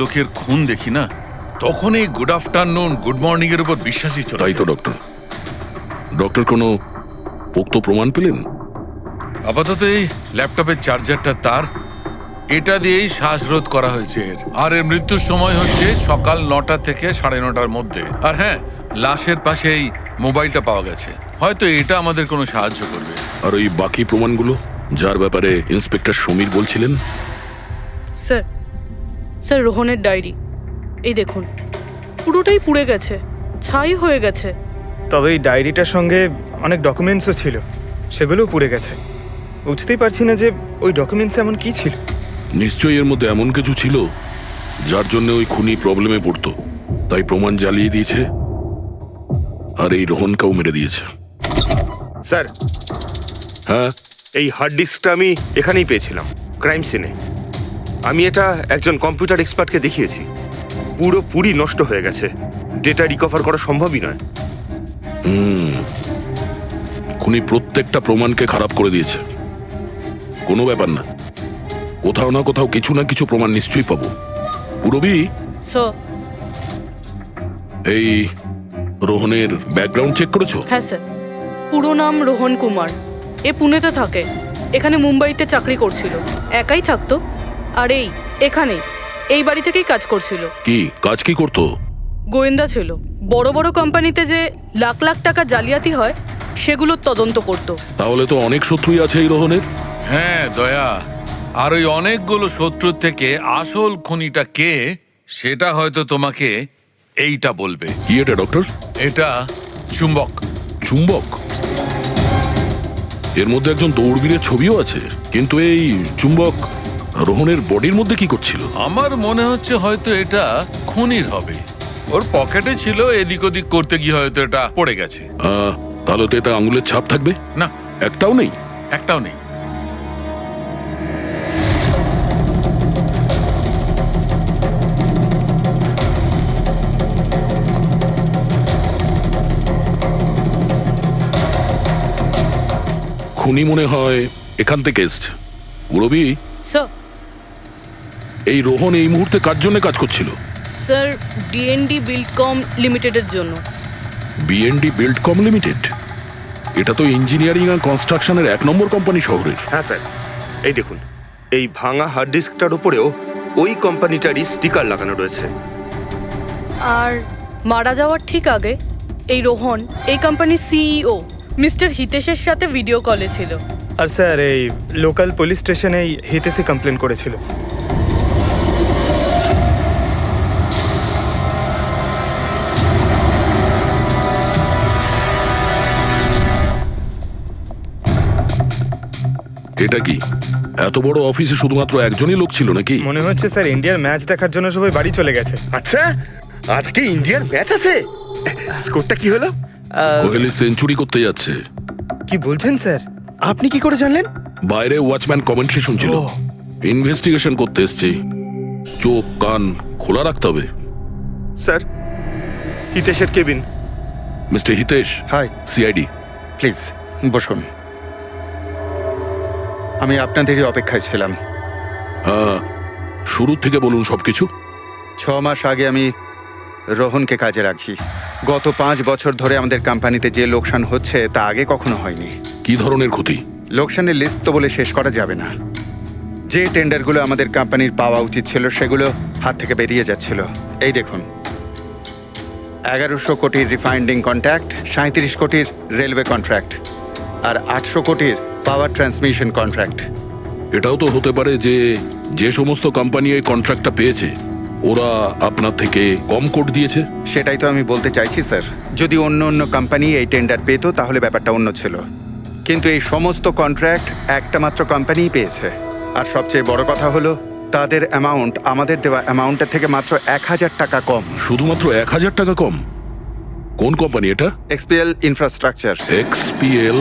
লোকের খুন দেখি না, তখন এই গুড আফটারনুন গুড মর্নিং এর উপর বিশ্বাসই চলে। তাই তো ডক্টর। ডক্টর কোনো পোক্ত প্রমাণ পেলেন? আপাতত এই ল্যাপটপের চার্জারটা তার, এটা দিয়েই শ্বাসরোধ করা হয়েছে এর। আর এর মৃত্যুর সময় হচ্ছে সকাল 9টা থেকে 9:30টার মধ্যে। আর হ্যাঁ, লাশের পাশে এই মোবাইলটা পাওয়া গেছে, হয়তো এটা আমাদের কোনো সাহায্য করবে। আর ওই বাকি প্রমাণগুলো যার ব্যাপারে ইন্সপেক্টর সমীর বলছিলেন? স্যার, স্যার রোহনের ডায়েরি এই দেখুন, পুরোটাই পুড়ে গেছে, ছাই হয়ে গেছে। তবে এই ডায়েরিটার সঙ্গে অনেক ডকুমেন্টসও ছিল, সেগুলোও পুড়ে গেছে। বুঝতেই পারছি না যে ওই ডকুমেন্টস এমন কি ছিল। নিশ্চয়ই এর মধ্যে এমন কিছু ছিল যার জন্য ওই খুনি প্রবলেমে পড়তো, তাই প্রমাণ জ্বালিয়ে দিয়েছে আর এই রোহনকেও মেরে দিয়েছে। স্যার, হ্যাঁ, এই হার্ড ডিস্কটা আমি এখানেই পেয়েছিলাম, ক্রাইম সিনে। আমি এটা একজন কম্পিউটার এক্সপার্টকে দেখিয়েছি, পুরোপুরি নষ্ট হয়ে গেছে, ডেটা রিকভার করা সম্ভবই নয়। খুনি প্রত্যেকটা প্রমাণকে খারাপ করে দিয়েছে। কোনো ব্যাপার না, কোথাও না কোথাও কিছু না কিছু প্রমাণ নিশ্চয়ই পাবো। পুরবি, স্যার। এই রোহনের ব্যাকগ্রাউন্ড চেক করেছো? হ্যাঁ স্যার, পুরো নাম রোহন কুমার। এ পুনেতে থাকে, এখানে মুম্বাইতে চাকরি করছিল, একাই থাকতো। আর এখানেই এই বাড়ি থেকেই কাজ করছিল। কি কাজ কি করতো? গোয়েন্দা ছিল, বড় বড় কোম্পানিতে যে লাখ লাখ টাকা জালিয়াতি হয় সেগুলোর তদন্ত করত। তাহলে তো অনেক শত্রুই আছে এই রোহনের। হ্যাঁ দয়া, আর ওই অনেকগুলো শত্রুর থেকে আসল খুনিটা কে সেটা হয়তো তোমাকে এইটা বলবে। কি এটা ডক্টর? এটা চুম্বক। চুম্বক? এর মধ্যে একজন দৌড়বীরের ছবিও আছে, কিন্তু এই চুম্বক রোহনের বডির মধ্যে কি করছিল? আমার মনে হচ্ছে হয়তো এটা খুনির হবে, ওর পকেটে ছিল, এদিক ওদিক করতে গিয়ে হয়তো এটা পড়ে গেছে। তাহলে তো এটা আঙুলের ছাপ থাকবে? না, একটাও নেই। একটাও নেই। খুনি মনে হয় এখান থেকে এসছে। রবি, স্যার। এই রোহন এই মুহূর্তে কার জন্য কাজ করছিল? স্যার, ডিএনডি বিল্ডকম লিমিটেডের জন্য। BND Buildcom limited? এটা তো ইঞ্জিনিয়ারিং আর কনস্ট্রাকশনের 1 নম্বর কোম্পানি শহরের। হ্যাঁ স্যার, এই দেখুন, এই ভাঙা হার্ড ডিস্কটার উপরেও ওই কোম্পানিটারই স্টিকার লাগানো রয়েছে। আর মারা যাওয়ার ঠিক আগে এই রোহন এই কোম্পানির সিইও মিস্টার হিতেশের সাথে ভিডিও কলে ছিল। আর স্যার, এই লোকাল পুলিশ স্টেশনেই হিতেশে কমপ্লেন করেছিল। এটা কি এত বড় অফিসে শুধুমাত্র একজনই লোক ছিল নাকি? মনে হচ্ছে স্যার ইন্ডিয়ার ম্যাচ দেখার জন্য সবাই বাড়ি চলে গেছে। আচ্ছা, আজকে ইন্ডিয়ার ম্যাচ আছে? স্কোরটা কি হলো? কোহলি সেঞ্চুরি করতে যাচ্ছে। কি বলছেন স্যার? আপনি কি করে জানলেন? বাইরে ওয়াচম্যান কমেন্ট্রি শুনছিল। ইনভেস্টিগেশন করতে এসেছি, চোখ কান খোলা রাখতে হবে। স্যার, হিতেশের cabin. Mister Hitesh, hi, CID. Please বসুন। আমি আপনাদেরই অপেক্ষায় ছিলাম। শুরু থেকে বলুন সবকিছু। 6 মাস আগে আমি রোহনকে কাজে রাখি। গত 5 বছর ধরে আমাদের কোম্পানিতে যে লোকসান হচ্ছে তা আগে কখনো হয়নি। কি ধরনের ক্ষতি? লোকসানের লিস্ট তো বলে শেষ করা যাবে না। যে টেন্ডারগুলো আমাদের কোম্পানির পাওয়া উচিত ছিল সেগুলো হাত থেকে বেরিয়ে যাচ্ছিল। এই দেখুন, 1100 কোটির রিফাইন্ডিং কন্ট্রাক্ট, 37 কোটির রেলওয়ে কন্ট্রাক্ট আর 800 কোটির পাওয়ার ট্রান্সমিশন কন্ট্রাক্ট। এটাও তো হতে পারে যে যে সমস্ত কোম্পানি এই কন্ট্রাক্টটা পেয়েছে ওরা আপনার থেকে কম কোট দিয়েছে। সেটাই তো আমি বলতে চাইছি স্যার। যদি অন্য অন্য কোম্পানি এই টেন্ডার পেতো তাহলে ব্যাপারটা অন্য ছিল, কিন্তু এই সমস্ত কন্ট্রাক্ট একটা মাত্র কোম্পানিই পেয়েছে। আর সবচেয়ে বড় কথা হলো তাদের অ্যামাউন্ট আমাদের দেওয়া অ্যামাউন্টের থেকে মাত্র 1000 টাকা কম। শুধুমাত্র 1000 টাকা কম? কোন কোম্পানি এটা? XPL infrastructure. XPL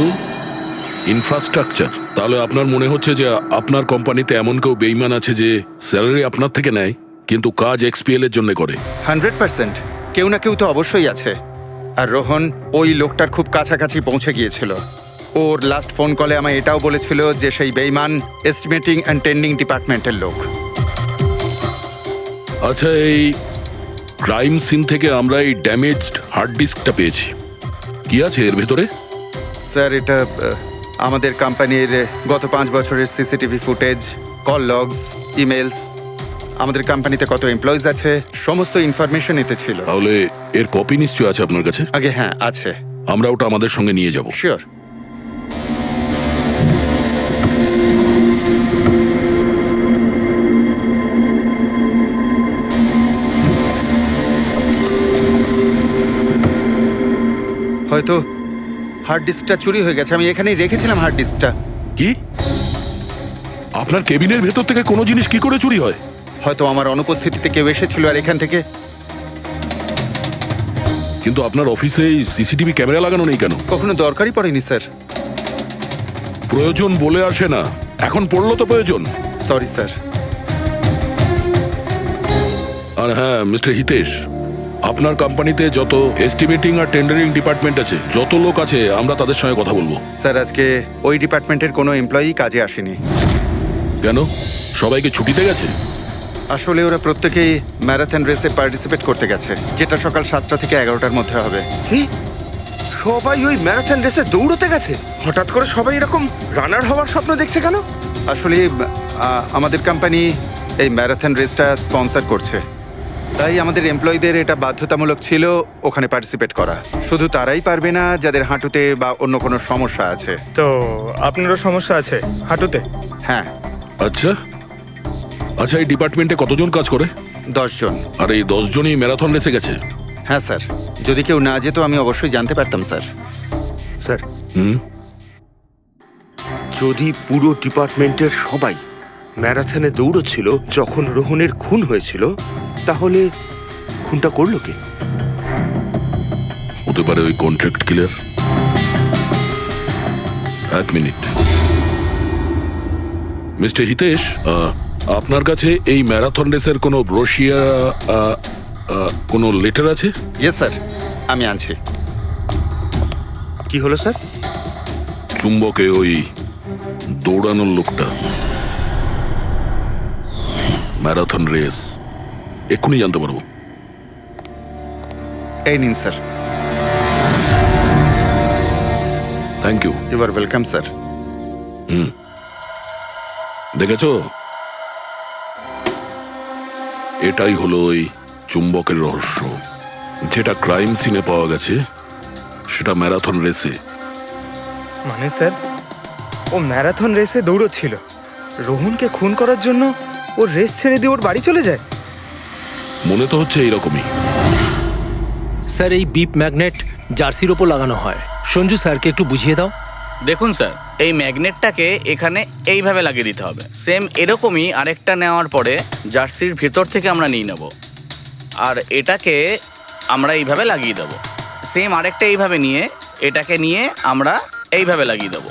infrastructure? তাহলে আপনার মনে হচ্ছে যে আপনার কোম্পানিতে এমন কেউ বেইমান আছে যে স্যালারি আপনার থেকে নেয় কিন্তু কাজ এক্সপিএল এর জন্য করে? 100% কেউ না কেউ তো অবশ্যই আছে। আর রোহন ওই লোকটার খুব কাছাকাছি পৌঁছে গিয়েছিল। ওর লাস্ট ফোন কলে আমায় এটাও বলেছিল যে সেই বেইমান এস্টিমেটিং অ্যান্ড টেন্ডিং ডিপার্টমেন্টের লোক। আচ্ছা, এই ক্রাইম সিন থেকে আমরা এই ড্যামেজড হার্ড ডিস্কটা পেয়েছি। কি আছে এর ভেতরে? স্যার, এটা আমাদের কোম্পানির গত 5 বছরের CCTV footage, call logs, emails, আমাদের কোম্পানিতে কত এমপ্লয়িজ আছে, সমস্ত ইনফরমেশন এতে ছিল। তাহলে এর কপি নিশ্চয়ই আছে আপনার কাছে। আগে হ্যাঁ, আছে। আমরা ওটা আমাদের সঙ্গে নিয়ে যাব। শিওর। হয়তো হার্ড ডিস্কটা চুরি হয়ে গেছে। আমি এখানেই রেখেছিলাম হার্ড ডিস্কটা। কি? আপনার কেবিনের ভেতর থেকে কোনো জিনিস কি করে চুরি হয়? হয়তো আমার অনুপস্থিতিতে কেউ এসেছিল আর এখান থেকে। কিন্তু আপনার অফিসে এই সিসিটিভি ক্যামেরা লাগানো নেই কেন? কখনো দরকারই পড়েনি স্যার। প্রয়োজন বলে আসে না, এখন পড়লো তো প্রয়োজন। Sorry sir. আর হ্যাঁ, মিস্টার হিতেশ, আপনার কোম্পানিতে যত এস্টিমেটিং আর টেন্ডারিং ডিপার্টমেন্ট আছে, যত লোক আছে, আমরা তাদের সঙ্গে কথা বলবো। স্যার, আজকে ওই ডিপার্টমেন্টের কোনো এমপ্লয়ি কাজে আসেনি। কেন? সবাইকে ছুটিতে গেছে? আসলে ওরা প্রত্যেকেই ম্যারাথন রেসে পার্টিসিপেট করতে গেছে, যেটা সকাল 7টা থেকে 11টার মধ্যে হবে। কি সবাই ওই ম্যারাথন রেসে দৌড়তে গেছে? হঠাৎ করে সবাই এরকম রানার হওয়ার স্বপ্ন দেখছে কেন? আসলে আমাদের কোম্পানি এই ম্যারাথন রেসটা স্পন্সর করছে, তাই আমাদের এমপ্লয়ীদের এটা বাধ্যতামূলক ছিল ওখানে পার্টিসিপেট করা। শুধু তারাই পারবে না যাদের হাঁটুতে বা অন্য কোনো সমস্যা আছে। তো আপনারও সমস্যা আছে হাঁটুতে? হ্যাঁ। আচ্ছা আচ্ছা, এই ডিপার্টমেন্টে কতজন কাজ করে? 10 জন। আর এই 10 জনই ম্যারাথন রেসে গেছে? হ্যাঁ স্যার, যদি কেউ না যেত আমি অবশ্যই জানতে পারতাম স্যার। স্যার, হুম। যদি পুরো ডিপার্টমেন্টের সবাই ম্যারাথনে দৌড়চ্ছিল যখন রোহনের খুন হয়েছিল, তাহলে খুনটা করলো কে? হতে পারে ওই কন্ট্রাক্ট কিলার। এক মিনিট, মিস্টার হিতেশ, আপনার কাছে এই ম্যারাথন রেসের কোনো ব্রোশিয়া, কোনো লেটার আছে? ইয়েস স্যার, আমি আনছি। কি হলো স্যার? চুম্বকে ওই দৌড়ানোর লোকটা, ম্যারাথন রেস, এক্ষুনি জানতে পারবো। এই নিন sir. Thank you. You are welcome sir. দেখেছো, এটাই হলো ওই চুম্বকের রহস্য। যেটা ক্রাইম সিনে পাওয়া গেছে সেটা ম্যারাথন রেসে। মানে স্যার, ও ম্যারাথন রেসে দৌড়চ্ছিল, রোহনকে খুন করার জন্য ও রেস ছেড়ে দিয়ে ওর বাড়ি চলে যায়। মনে তো হচ্ছে এইরকমই। স্যার, এই বিপ ম্যাগনেট জার্সির ওপর লাগানো হয়। সঞ্জু স্যারকে একটু বুঝিয়ে দাও। দেখুন স্যার, এই ম্যাগনেটটাকে এখানে এইভাবে লাগিয়ে দিতে হবে। সেম এরকমই আরেকটা নেওয়ার পরে জার্সির ভেতর থেকে আমরা নিয়ে নেব, আর এটাকে আমরা এইভাবে লাগিয়ে দেবো। সেম আরেকটা এইভাবে নিয়ে এটাকে নিয়ে আমরা এইভাবে লাগিয়ে দেবো,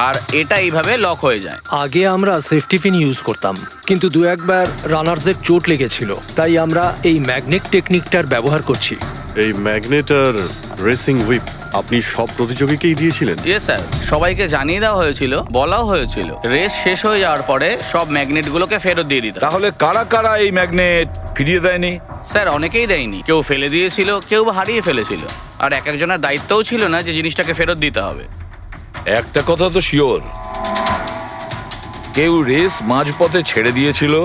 আর এটা এইভাবে লক হয়ে যায়। আগে আমরা সেফটি পিন ইউজ করতাম, কিন্তু 2-1 রানার্সের চোট লেগেছিল, তাই আমরা এই ম্যাগনেট টেকনিকটার ব্যবহার করছি। এই ম্যাগনেট আর রেসিং হুইপ আপনি সব প্রতিযোগীকেই দিয়েছিলেন? ইয়েস স্যার, সবাইকে জানিয়ে দেওয়া হয়েছিল, বলাও হয়েছিল রেস শেষ হয়ে যাওয়ার পরে সব ম্যাগনেটগুলোকে ফেরত দিয়ে দিতে। তাহলে কারা কারা এই ম্যাগনেট ফিরিয়ে দেয়নি? স্যার, অনেকেই দেয়নি, কেউ ফেলে দিয়েছিল, কেউ বা হারিয়ে ফেলেছিল, আর এক একজনের দায়িত্বও ছিল না যে জিনিসটাকে ফেরত দিতে হবে। একটা কথা তো শিওর, কেউ রেস মাঝপথে ছেড়ে দিয়েছিল,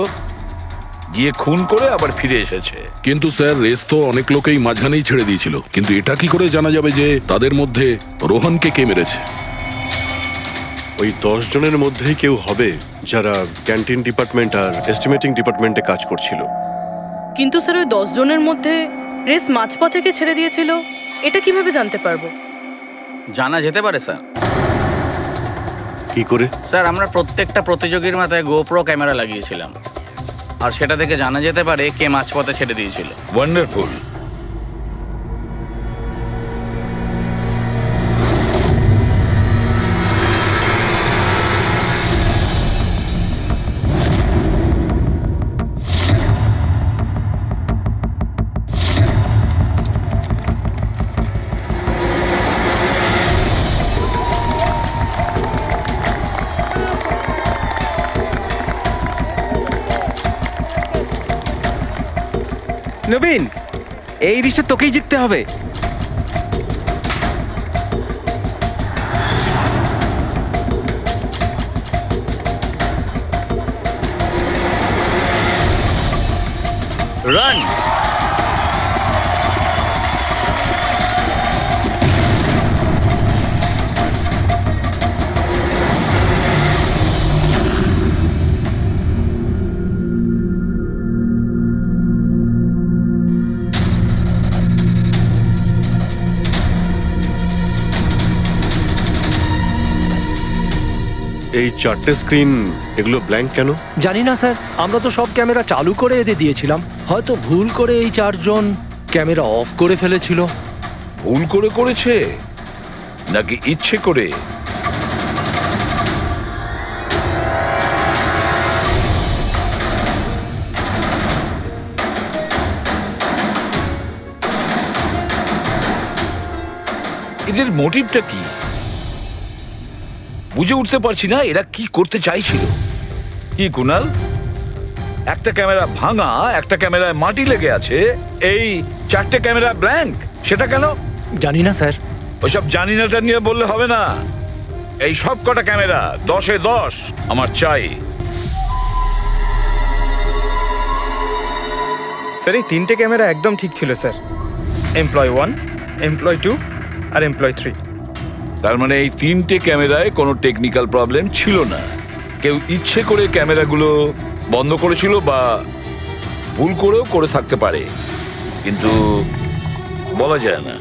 গিয়ে খুন করে আবার ফিরে এসেছে। কিন্তু স্যার, রেস তো অনেক লোকেই মাঝখানেই ছেড়ে দিয়েছিল, কিন্তু এটা কি করে জানা যাবে যে তাদের মধ্যে রোহনকে কে মেরেছে? ওই 10 জনের মধ্যেই কেউ হবে যারা ক্যান্টিন ডিপার্টমেন্ট আর এস্টিমেটিং ডিপার্টমেন্টে কাজ করছিল। কিন্তু স্যার, ওই 10 জনের মধ্যে রেস মাঝপথ থেকে ছেড়ে দিয়েছিল, এটা কিভাবে জানতে পারবো? জানা যেতে পারে স্যার। কি করে? স্যার, আমরা প্রত্যেকটা প্রতিযোগীর মাথায় গোপ্রো ক্যামেরা লাগিয়েছিলাম, আর সেটা থেকে জানা যেতে পারে কে মাঝপথে ছেড়ে দিয়েছিল। ওয়ান্ডারফুল। নবীন, এই রিশটা তোকেই জিততে হবে। রান। এই চারটে স্ক্রিন এগুলো ব্ল্যাঙ্ক কেন? জানি না স্যার, আমরা তো সব ক্যামেরা চালু করে এতে দিয়েছিলাম। হয়তো ভুল করে এই চারজন ক্যামেরা অফ করে ফেলেছিল। ভুল করে করেছে নাকি ইচ্ছে করে? এদের মোটিভটা কি বুঝে উঠতে পারছি না। এরা কি করতে চাইছিল? কি কুনাল, একটা ক্যামেরা ভাঙা, একটা ক্যামেরায় মাটি লেগে আছে, এই চারটে ক্যামেরা ব্ল্যাঙ্ক, সেটা কেন? জানি না স্যার। ওইসব জানি নাটা নিয়ে বললে হবে না। এই সব কটা ক্যামেরা 10-এ 10 আমার চাই। স্যার, এই তিনটে ক্যামেরা একদম ঠিক ছিল স্যার। এমপ্লয় 1, এমপ্লয় 2 আর এমপ্লয় 3। তার মানে এই তিনটে ক্যামেরায় কোনো টেকনিক্যাল প্রবলেম ছিল না। কেউ ইচ্ছে করে ক্যামেরাগুলো বন্ধ করেছিল বা ভুল করেও করে থাকতে পারে, কিন্তু বলা যায় না।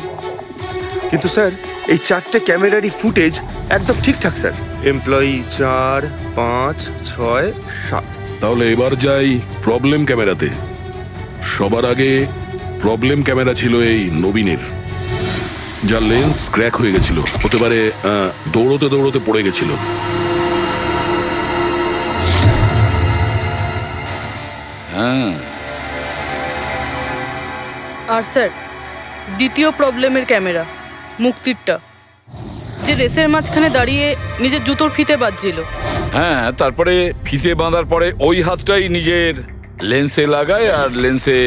কিন্তু স্যার, এই চারটে ক্যামেরারই ফুটেজ একদম ঠিকঠাক স্যার। এমপ্লয়ি 4, 5, 6, 7। তাহলে এবার যাই প্রবলেম ক্যামেরাতে। সবার আগে প্রবলেম ক্যামেরা ছিল এই নবীনের, যার লেন্স ক্র্যাক হয়ে গেছিল। হতে পারে দৌড়তে দৌড়তে পড়ে গেছিল। হ্যাঁ, আর স্যার, দ্বিতীয় প্রবলেমের ক্যামেরা, মুক্তিরটা, যে রেসের মাঝখানে দাঁড়িয়ে নিজের জুতোর ফিতে বাজছিল। হ্যাঁ, তারপরে ফিতে বাঁধার পরে ওই হাতটাই নিজের লেন্সে লাগায় আর লেন্সে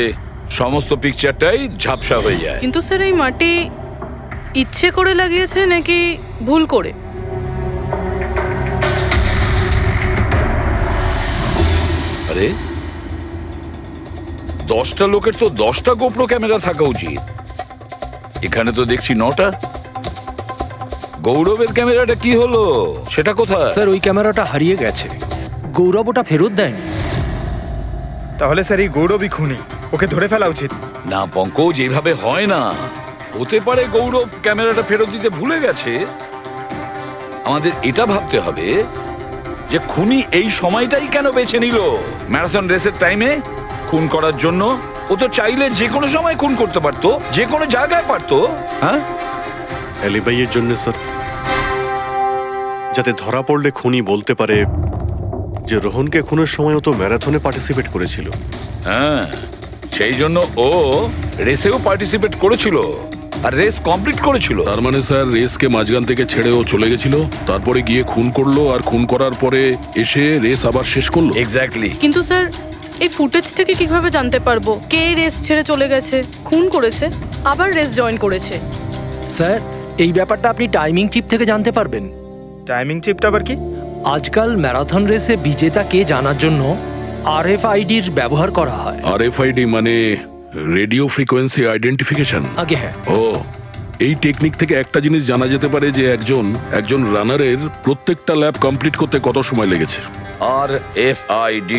সমস্ত পিকচারটাই ঝাপসা হয়ে যায়। কিন্তু স্যার, এই মাটি ইচ্ছে করে লাগিয়েছে নাকি ভুল করে? আরে 10টা লোকের তো 10টা গোপ্রো ক্যামেরা থাকা উচিত, এখানে তো দেখছি 9টা। গৌরবের ক্যামেরাটা কি হলো, সেটা কোথায়? স্যার, ওই ক্যামেরাটা হারিয়ে গেছে। গৌরব ওটা ফেরত দেয়নি। তাহলে স্যার এই গৌরবই খুনি, ওকে ধরে ফেলা উচিত। না পঙ্কজ, যেভাবে হয় না। হতে পারে গৌরব ক্যামেরাটা ফেরত দিতে ভুলে গেছে। আমাদের এটা ভাবতে হবে যে খুনি এই সময়টাই কেন বেছে নিল ম্যারাথন রেসের টাইমে খুন করার জন্য। ও তো চাইলে যে কোনো সময় খুন করতে পারতো, যে কোনো জায়গায় পারতো। হ্যাঁ, অ্যালিবাইয়ের জন্য স্যার, যাতে ধরা পড়লে খুনি বলতে পারে যে রোহনকে খুনের সময় ও তো ম্যারাথনে পার্টিসিপেট করেছিল। হ্যাঁ, সেই জন্য ও রেসেও পার্টিসিপেট করেছিল আর রেস কমপ্লিট করেছিল। তার মানে স্যার, রেসকে মাঝখান থেকে ছেড়ে ও চলে গেছিল, তারপরে গিয়ে খুন করলো, আর খুন করার পরে এসে রেস আবার শেষ করলো। এক্স্যাক্টলি। কিন্তু স্যার, এই ফুটেজ থেকে কিভাবে জানতে পারবো কে রেস ছেড়ে চলে গেছে, খুন করেছে, আবার রেস জয়েন করেছে? স্যার, এই ব্যাপারটা আপনি টাইমিং চিপ থেকে জানতে পারবেন। টাইমিং চিপটা আবার কি? আজকাল ম্যারাথন রেসে বিজেতা কে জানার জন্য RFIDর ব্যবহার করা হয়। RFID মানে রেডিও ফ্রিকোয়েন্সি আইডেন্টিফিকেশন। আগে হ্যাঁ। ও, এই টেকনিক থেকে একটা জিনিস জানা যেতে পারে যে একজন রানারের প্রত্যেকটা ল্যাব কমপ্লিট করতে কত সময় লেগেছে। RFID,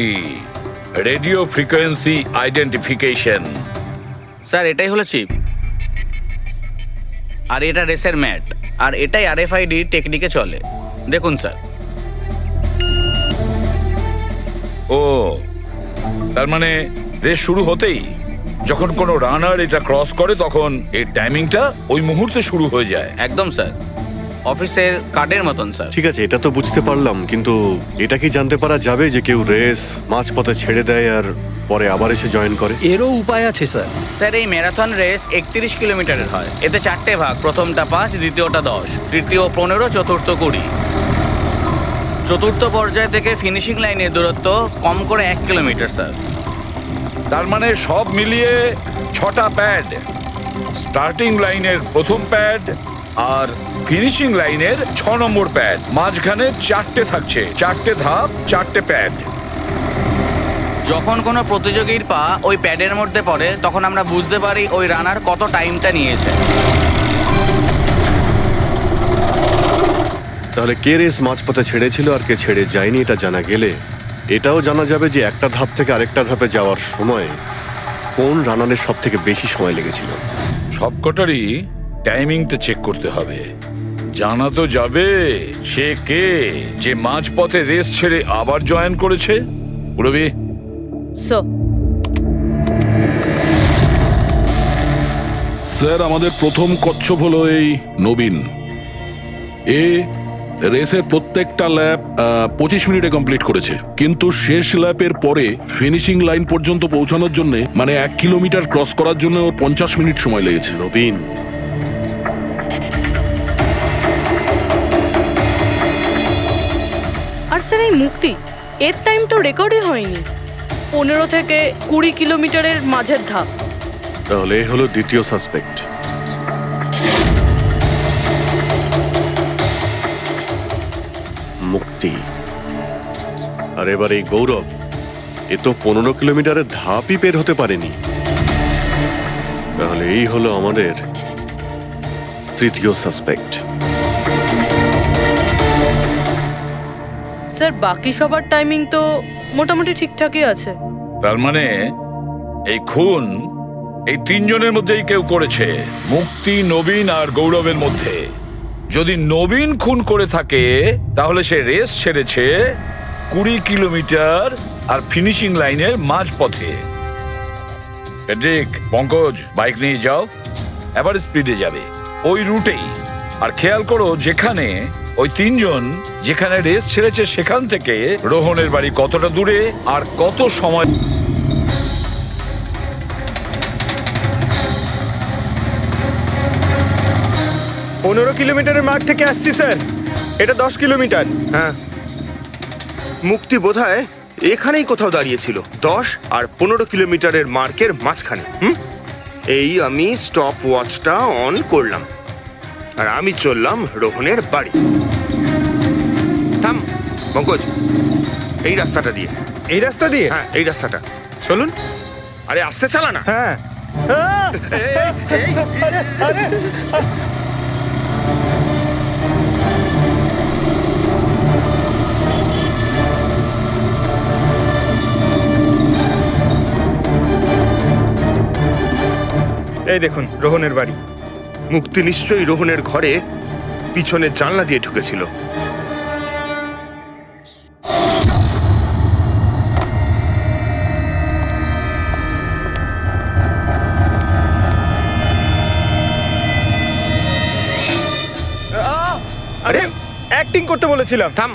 radio frequency identification. Sir, এটাই হলো চিপ, আর এটা রেসের ম্যাট, আর এটাই RFID টেকনিকে চলে। দেখুন স্যার। ও, তার মানে রেস শুরু হতেই যখন কোনো রানার এটা ক্রস করে তখন এই টাইমিংটা ওই মুহূর্তে শুরু হয়ে যায়। একদম স্যার, অফিসের কার্ডের মতন স্যার। ঠিক আছে, এটা তো বুঝতে পারলাম, কিন্তু এটা কি জানতে পারা যাবে যে কেউ রেস মাঝপথে ছেড়ে দেয় আর পরে আবার এসে জয়েন করে? এরও উপায় আছে স্যার। স্যার, এই ম্যারাথন রেস 31 কিলোমিটারের হয়। এতে 4টে ভাগ, প্রথমটা 5, দ্বিতীয়টা 10, তৃতীয় 15, চতুর্থ 20। চতুর্থ পর্যায় থেকে ফিনিশিং লাইনের দূরত্ব কম করে 1 কিলোমিটার স্যার। তার মানে সব মিলিয়ে 6টা প্যাড। স্টার্টিং লাইনের প্রথম প্যাড আর ফিনিশিং লাইনের 6 নম্বর প্যাড। মাঝখানে 4টে থাকছে, 4টে ধাপ, 4টে প্যাড। যখন কোনো প্রতিযোগীর পা ওই প্যাডের মধ্যে পড়ে তখন আমরা বুঝতে পারি ওই রানার কত টাইমটা নিয়েছে। তাহলে কে রেস মাঝপথে ছেড়েছিল আর কে ছেড়ে যায়নি এটা জানা গেলে এটাও জানা যাবে যে একটা ধাপ থেকে আরেকটা ধাপে যাওয়ার সময় কোন রানারের সব থেকে বেশি সময় লেগেছিল। সবকটারই টাইমিংটা চেক করতে হবে। জানা তো যাবে সে কে যে মাঝপথে রেস ছেড়ে আবার জয়েন করেছে। পুরবি, সো স্যার আমাদের প্রথম কচ্ছপ হলো এই নবীন। এ রেসের প্রত্যেকটা ল্যাপ 25 মিনিটে কমপ্লিট করেছে, কিন্তু শেষ ল্যাপের পরে ফিনিশিং লাইন পর্যন্ত পৌঁছানোর জন্য মানে 1 কিলোমিটার ক্রস করার জন্য ওর 50 মিনিট সময় লেগেছে। নবীন, আর স্যার এই মুক্তি, এর টাইম তো রেকর্ডই হয়নি। 15 থেকে 20 কিলোমিটারের মাঝের ধাপ। তাহলে এ হলো দ্বিতীয় সাসপেক্ট। মুক্তি। আর এবার এই গৌরব, এ তো 15 কিলোমিটারের ধাপই বের হতে পারেনি। তাহলে এই হলো আমাদের তৃতীয় সাসপেক্ট। স্যার বাকি সবার টাইমিং তো মোটামুটি ঠিকঠাকই আছে। তার মানে এই খুন এই 3 জনের মধ্যেই কেউ করেছে, মুক্তি, নবীন আর গৌরবের মধ্যে। যদি নবীন খুন করে থাকে তাহলে সে রেস ছেড়েছে 20 কিলোমিটার আর ফিনিশিং লাইনের মাঝপথে। পেড্রিক, পঙ্কজ, বাইক নিয়ে যাও, এবার স্পিডে যাবে ওই রুটেই। আর খেয়াল করো যেখানে ওই 3 জন যেখানে রেস ছেড়েছে সেখান থেকে রোহনের বাড়ি কতটা দূরে আর কত সময়। পনেরো কিলোমিটারের মার্ক থেকে আসছি স্যার, এটা 10 কিলোমিটার। হ্যাঁ, মুক্তি বোধহয় এখানেই কোথাও দাঁড়িয়েছিল, 10 আর 15 কিলোমিটারের মার্কের মাঝখানে। এই আমি স্টপ ওয়াচটা অন করলাম আর আমি চললাম রোহনের বাড়ি। থাম পঙ্কজ, এই রাস্তাটা দিয়ে। এই রাস্তা দিয়ে? হ্যাঁ, এই রাস্তাটা। চলুন। আরে আস্তে চালা না। হ্যাঁ। এই দেখুন রোহনের বাড়ি। মুক্তি নিশ্চয়ই রোহনের ঘরে পিছনের জানলা দিয়ে ঢুকেছিল। আরে অ্যাক্টিং করতে বলেছিলাম। থাম।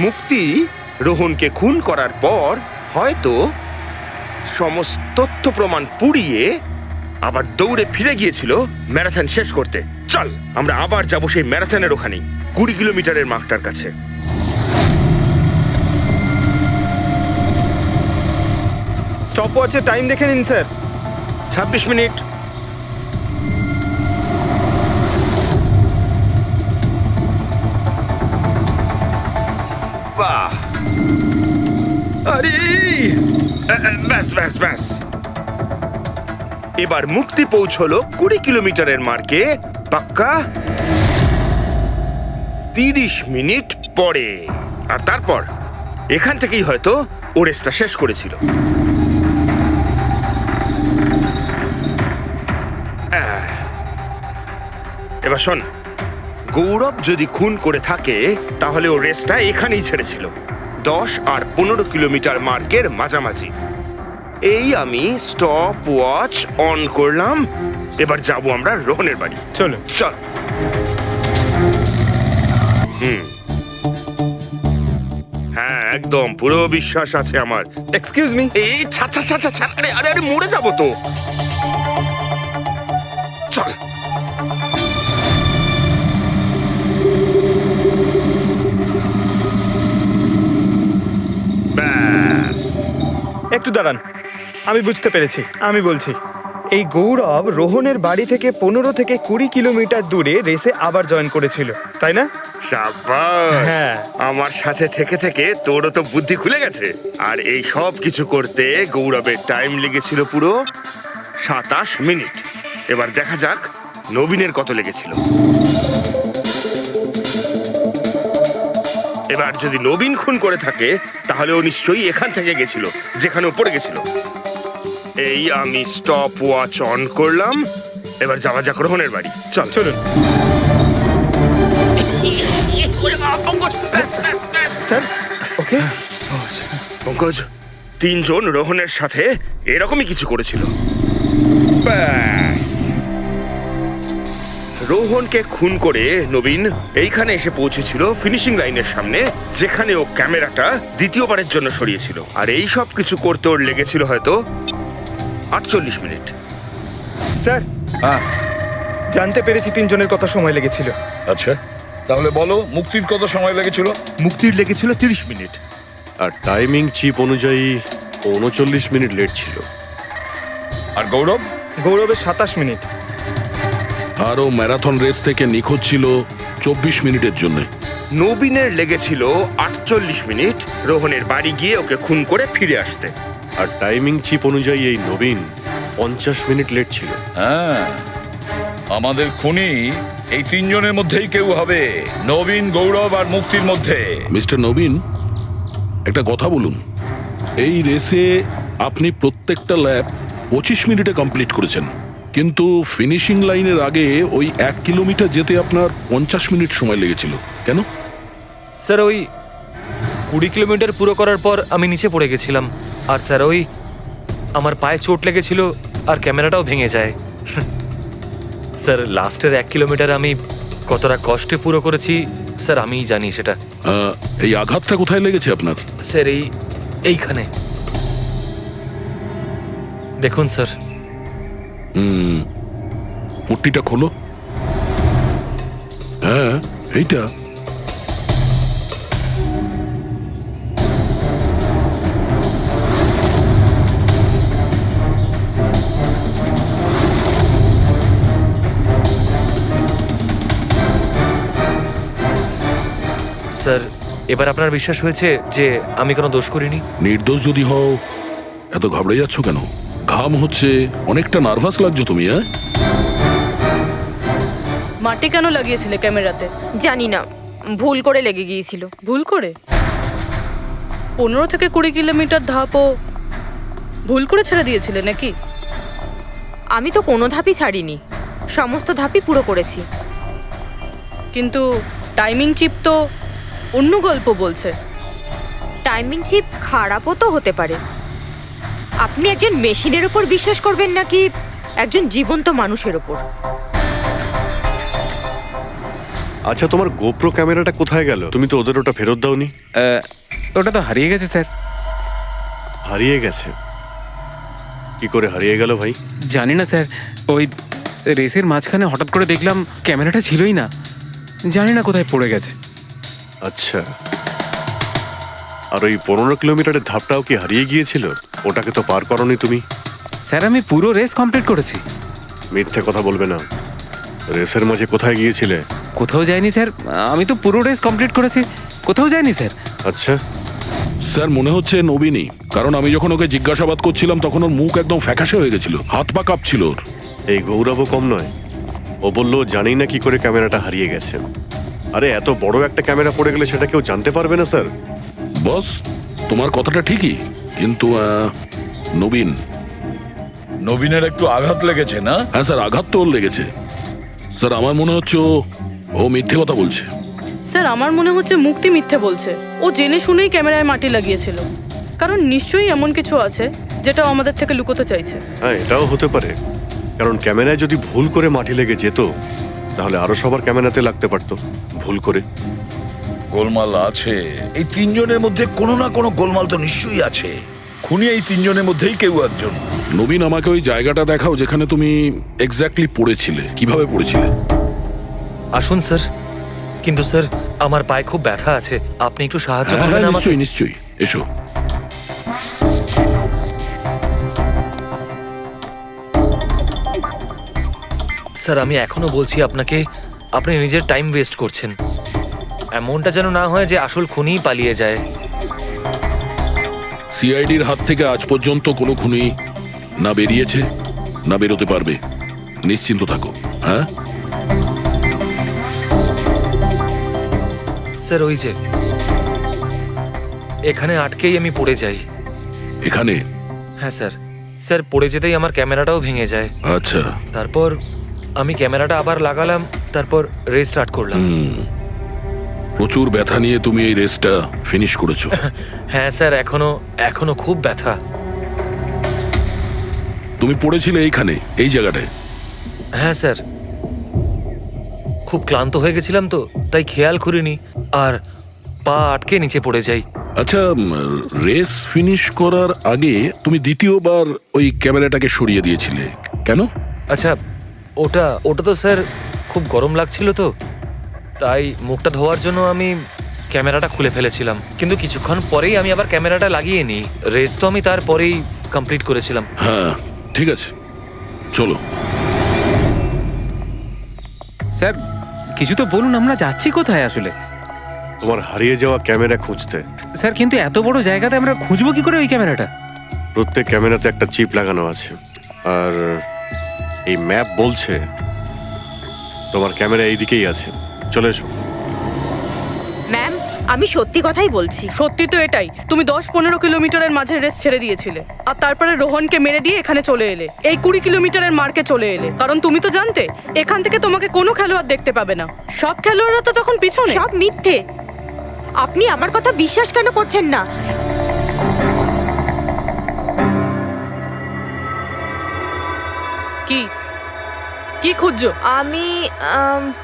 মুক্তি রোহনকে খুন করার পর হয়তো সমস্ত তথ্য প্রমাণ পুড়িয়ে আবার দৌড়ে ফিরে গিয়েছিল ম্যারাথন শেষ করতে। চল আমরা আবার যাব সেই ম্যারাথনের ওখানেই, 20 কিলোমিটারের মার্কটার কাছে। স্টপ ওয়াচে টাইম দেখে নিন স্যার। 26 মিনিট। বাহ, আরে ব্যাস ব্যাস ব্যাস। এবার মুক্তি পৌঁছলো 20 কিলোমিটারের মার্কে পাক্কা 30 মিনিট পরে। আর তারপর এখান থেকেই হয়তো ও রেসটা শেষ করেছিল। এবার শোন, গৌরব যদি খুন করে থাকে তাহলে ও রেসটা এখানেই ছেড়েছিল, 10 আর 15 কিলোমিটার মার্কের মাঝামাঝি। এই আমি স্টপ ওয়াচ অন করলাম। এবার যাব আমরা রোহনের বাড়ি। চলো। চল। হ্যাঁ, একদম পুরো বিশ্বাস আছে আমার। Excuse me. এই ছাড় ছাড় ছাড় ছাড়, আরে আরে আরে মরে যাবো তো। চল। ব্যাস। একটু দাঁড়ান। আমি বুঝতে পেরেছি, আমি বলছি। এই গৌরব রোহনের বাড়ি থেকে 15 থেকে 20 কিলোমিটার দূরে রেসে আবার জয়েন করেছিল, তাই না? শাবাশ! হ্যাঁ। আমার সাথে থেকে থেকে তোরও তো বুদ্ধি খুলে গেছে। আর এই সব কিছু করতে গৌরবের টাইম লেগেছিল পুরো 27 মিনিট। এবার দেখা যাক নবীনের কত লেগেছিল। এবার যদি নবীন খুন করে থাকে তাহলে ও নিশ্চয়ই এখান থেকে গেছিল, যেখানে ও পড়ে গেছিল। এই আমি স্টপ ওয়াচ অন করলাম। এবার যাওয়া যাক রোহনের বাড়ি। চল চলুন স্যার। ওকে, পঙ্কজ, 3 জন রোহনের সাথে এরকমই কিছু করেছিল। ব্যাস, রোহনকে খুন করে নবীন এইখানে এসে পৌঁছেছিল ফিনিশিং লাইনের সামনে, যেখানে ও ক্যামেরাটা দ্বিতীয়বারের জন্য সরিয়েছিল। আর এই সব কিছু করতে ওর লেগেছিল হয়তো 48 মিনিট। স্যার হ্যাঁ, জানতে পেরেছি 3 জনের কত সময় লেগেছিল। আচ্ছা তাহলে বলো মুক্তির কত সময় লেগেছিল? মুক্তির লেগেছিল 30 মিনিট। আর টাইমিং চিপ অনুযায়ী 39 মিনিট লেট ছিল। আর গৌরব? গৌরবের 27 মিনিট। আর ও ম্যারাথন রেস থেকে নিখোঁজ ছিল 24 মিনিটের জন্য। নবীনের লেগেছিল 48 মিনিট রোহনের বাড়ি গিয়ে ওকে খুন করে ফিরে আসতে। আর টাইমিং চিপ অনুযায়ী এই নবীন 50 মিনিট লেট ছিল। হ্যাঁ, আমাদের খুনি এই 3 জনের মধ্যেই কেউ হবে, নবীন, গৌরব আর মুক্তির মধ্যে। মিস্টার নবীন, একটা কথা বলুন। এই রেসে আপনি প্রত্যেকটা ল্যাপ 25 মিনিটে কমপ্লিট করেছেন, কিন্তু ফিনিশিং লাইনের আগে ওই 1 কিলোমিটার যেতে আপনার 50 মিনিট সময় লেগেছিল। কেন? স্যার ওই 20 কিলোমিটার পুরো করার পর আমি নিচে পড়ে গেছিলাম। আর স্যার ওই আমার পায়ে চোট লেগেছিল আর ক্যামেরাটাও ভেঙে যায়। স্যার লাস্টের 1 কিলোমিটার আমি কতটা কষ্টে পুরো করেছি স্যার আমিই জানি সেটা। এই আঘাতটা কোথায় লেগেছে আপনার? স্যার এইখানে দেখুন স্যার। পট্টিটা খোলো। হ্যাঁ, এইটা। স্যার এবার আপনার বিশ্বাস হয়েছে যে আমি কোনো দোষ করিনি? নির্দোষ যদি হও এত ঘাবড়ে যাচ্ছ কেন? ঘাম হচ্ছে, অনেকটা নার্ভাস লাগছো তুমি। হ্যাঁ, মাটি কেন লাগিয়েছিলে ক্যামেরাতে? জানি না, ভুল করে লেগে গিয়েছিল। ভুল করে? 15 থেকে 20 কিলোমিটার ধাপও ভুল করে ছেড়ে দিয়েছিলে নাকি? আমি তো কোনো ধাপই ছাড়িনি, সমস্ত ধাপই পুরো করেছি। কিন্তু টাইমিং চিপ তো অন্য গল্প বলছে। টাইমিং চিপ খারাপও তো হতে পারে। আপনি একজন মেশিনের উপর বিশ্বাস করবেন নাকি একজন জীবন্ত মানুষের উপর? আচ্ছা, তোমার গোপ্রো ক্যামেরাটা কোথায় গেল? তুমি তো ওদের ওটা ফেরত দাওনি। ওটা তো হারিয়ে গেছে স্যার। হারিয়ে গেছে? কি করে হারিয়ে গেল ভাই? জানি না স্যার, ওই রেসের মাঝখানে হঠাৎ করে দেখলাম ক্যামেরাটা ছিলই না, জানি না কোথায় পড়ে গেছে। আচ্ছা, আর ওই 15 কিলোমিটারের ধাপটাও কি হারিয়ে গিয়েছিল? ওটাকে তো পার করনি তুমি। স্যার আমি পুরো রেস কমপ্লিট করেছি। মিথ্যে কথা বলবে না। রেসের মাঝে কোথায় গিয়েছিলে? কোথাও যাইনি স্যার, আমি তো পুরো রেস কমপ্লিট করেছি, কোথাও যাইনি স্যার। আচ্ছা স্যার মনে হচ্ছে নবীনই, কারণ আমি যখন ওকে জিজ্ঞাসাবাদ করছিলাম তখন ওর মুখ একদম ফ্যাকাশে হয়ে গেছিল, হাত পা কাঁপছিল ওর। এই গৌরবও কম নয়, ও বললো জানি না কি করে ক্যামেরাটা হারিয়ে গেছে। আরে এত বড় একটা ক্যামেরা পড়ে গেলে সেটা কেউ জানতে পারবে না স্যার। বস, তোমার কথাটা ঠিকই, কিন্তু নবীনের একটু আঘাত লেগেছে না? হ্যাঁ স্যার, আঘাত তো ওর লেগেছে। স্যার আমার মনে হচ্ছে ও মিথ্যে কথা বলছে। স্যার আমার মনে হচ্ছে মুক্তি মিথ্যে বলছে। ও জেনে শুনেই ক্যামেরায় মাটি লাগিয়েছিল, কারণ নিশ্চয়ই এমন কিছু আছে যেটা ও আমাদের থেকে লুকোতে চাইছে। হ্যাঁ, এটাও হতে পারে, কারণ ক্যামেরায় যদি ভুল করে মাটি লেগে যেত তাহলে আরো সবার ক্যামেরাতে লাগতে পারতো ভুল করে। গোলমাল আছে, এই 3 জনের মধ্যে কোনো না কোনো গোলমাল তো নিশ্চয়ই আছে। খুনি এই 3 জনের মধ্যেই কেউ একজন। নবীন, আমাকে ওই জায়গাটা দেখাও যেখানে তুমি এক্স্যাক্টলি পড়েছিলে। কিভাবে পড়েছিলে? আসুন স্যার, কিন্তু স্যার আমার পায়ে খুব ব্যথা আছে, আপনি একটু সাহায্য করবেন আমাকে? নিশ্চয়ই নিশ্চয়ই, এসো। স্যার আমি এখনো বলছি আপনাকে, আপনি নিজের টাইম ওয়েস্ট করছেন। এমনটা যেন না হয় যে আসল খুনিই পালিয়ে যায়। সিআইডির হাত থেকে আজ পর্যন্ত কোনো খুনি না বেরিয়েছে না বেরোতে পারবে, নিশ্চিন্ত থাকো। হ্যাঁ, স্যার ওই যে এখানে আটকেই আমি পড়ে যাই। এখানে? হ্যাঁ স্যার, স্যার পড়ে যেতেই আমার ক্যামেরাটাও ভেঙে যায়। আচ্ছা। তারপর আমি ক্যামেরাটা আবার লাগালাম, তারপর রেস স্টার্ট করলাম। প্রচুর ব্যথা নিয়ে তুমি এই রেসটা ফিনিশ করেছো। হ্যাঁ স্যার, এখনো খুব ব্যথা। তুমি পড়েছিলে এইখানে, এই জায়গাটায়? হ্যাঁ স্যার, খুব ক্লান্ত হয়ে গেছিলাম তো, তাই খেয়াল করিনি আর পা আটকে নিচে পড়ে যাই। আচ্ছা, রেস ফিনিশ করার আগে তুমি দ্বিতীয়বার ওই ক্যামেরাটাকে সরিয়ে দিয়েছিলে কেন? আচ্ছা, ওটা তো স্যার খুব গরম লাগছিল তো, তাই মুখটা ধোয়ার জন্য আমি ক্যামেরাটা খুলে ফেলেছিলাম। কিন্তু কিছুক্ষণ পরেই আমি আবার ক্যামেরাটা লাগিয়ে নিই। রেস তো আমি তারপরেই কমপ্লিট করেছিলাম। হ্যাঁ ঠিক আছে, চলো। স্যার কিছু তো বলুন, আমরা যাচ্ছি কোথায় আসলে? তোমার হারিয়ে যাওয়া ক্যামেরা খুঁজতে। স্যার কিন্তু এত বড় জায়গাতে আমরা খুঁজবো কি করে ওই ক্যামেরাটা? প্রত্যেক ক্যামেরাতে একটা চিপ লাগানো আছে, আর এই ম্যাপ বলছে তোমার ক্যামেরা এইদিকেই আছে। চলে এসো। ম্যাম, আমি সত্যি কথাই বলছি। সত্যি তো এটাই, তুমি 10-15 কিলোমিটারের মাঝে রেস ছেড়ে দিয়েছিলে আর তারপরে রোহনকে মেরে দিয়ে এখানে চলে এলে, এই 20 কিলোমিটারের মার্কে চলে এলে। কারণ তুমি তো জানতে এখান থেকে তোমাকে কোনো খেলোয়াড় দেখতে পাবে না। সব খেলোয়াড়রা তো তখন পিছনে। সব মিথ্যে। আপনি আমার কথা বিশ্বাস কেন করছেন না? কি কি খুঁজছো? আমি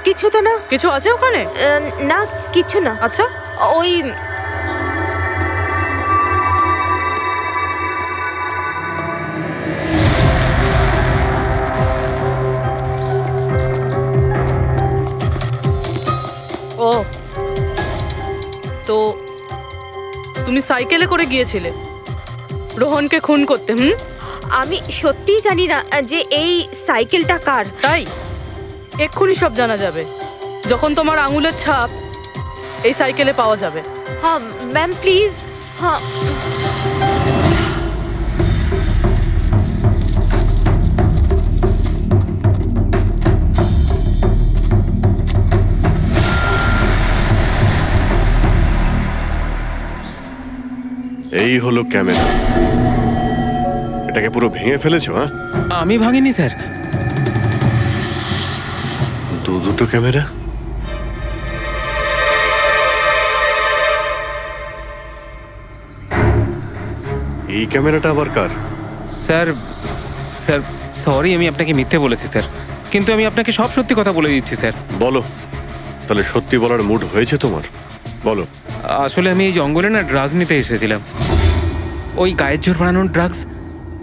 কিছু তো না। কিছু আছে ওখানে? না, কিছু না। আচ্ছা, ওই ও তো তুমি সাইকেলে করে গিয়েছিলে রোহনকে খুন করতে? আমি সত্যিই জানি না যে এই সাইকেলটা কার। তাই এক্ষুনি সব জানা যাবে যখন তোমার আঙুলের ছাপ এই সাইকেলে পাওয়া যাবে। হ্যাঁ ম্যাম, প্লিজ। হ্যাঁ, এই হলো ক্যামেরা। এটাকে পুরো ভেঙে ফেলেছো? হ্যাঁ, আমি ভাঙিনি স্যার। দুটো ক্যামেরা। এই ক্যামেরাটা আবার কার? স্যার স্যার সরি, আমি আপনাকে মিথ্যে বলেছি স্যার, কিন্তু আমি আপনাকে সব সত্যি কথা বলে দিচ্ছি স্যার। বলো, তাহলে সত্যি বলার মুড হয়েছে তোমার? বলো। আসলে আমি এই জঙ্গলে না ড্রাগস নিতে এসেছিলাম, ওই গায়ের জোর বানানোর ড্রাগস,